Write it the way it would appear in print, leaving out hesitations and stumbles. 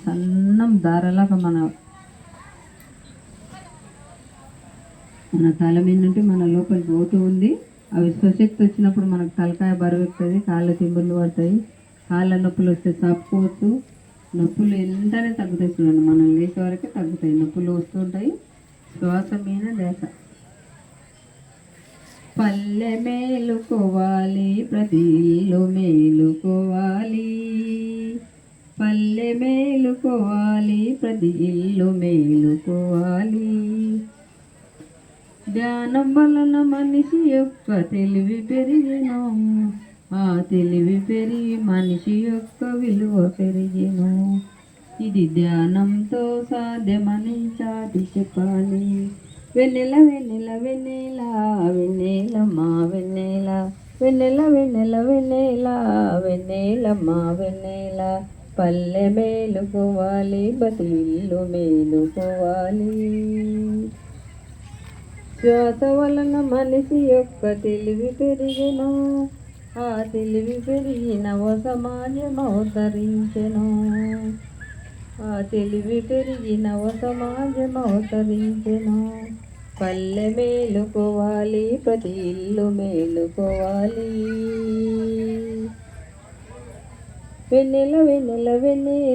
సన్నం దారలాగా మన తల మీద నుండి మన లోపలికి పోతూ ఉంది. అవి స్వశక్తి వచ్చినప్పుడు మనకు తలకాయ బరువు ఎక్కుతుంది, కాళ్ళ తిమ్ముళ్ళు పడతాయి, కాళ్ళ నొప్పులు వస్తే తప్పుకోవచ్చు. నొప్పులు వెంటనే తగ్గుతాయి. చూడండి, మనం లేచే వరకే తగ్గుతాయి. నొప్పులు వస్తుంటాయి. శ్వాస మీద దేశ పల్లె మేలుకోవాలి, ప్రతి ఇల్లు మేలుకోవాలి. పల్లె మేలుకోవాలి, ప్రతి ఇల్లు మేలుకోవాలి. ధ్యానం వలన మనిషి యొక్క తెలివి పెరిగిను, ఆ తెలివి పెరిగి మనిషి యొక్క విలువ పెరిగిను. ఇది ధ్యానంతో సాధ్యమని చాటి చెప్పాలి. వెన్నెల వెన్నెల వెన్నెల వెన్నెల మా వెన్నెల, వెన్నెల వెన్నెల వెన్నెల వెన్నెల మా వెన్నెల. పల్లె మేలుకోవాలి, ప్రతి ఇల్లు మేలుకోవాలి. శ్వాస వలన మనిషి యొక్క తెలివి పెరిగెను, ఆ తెలివి పెరిగిన సమాజం అవతరించెను, ఆ తెలివి పెరిగిన సమాజం అవతరించెను. పల్లె మేలుకోవాలి, ప్రతి ఇల్లు మేలుకోవాలి. వెన్నెల వెన్నెల వెన్నెల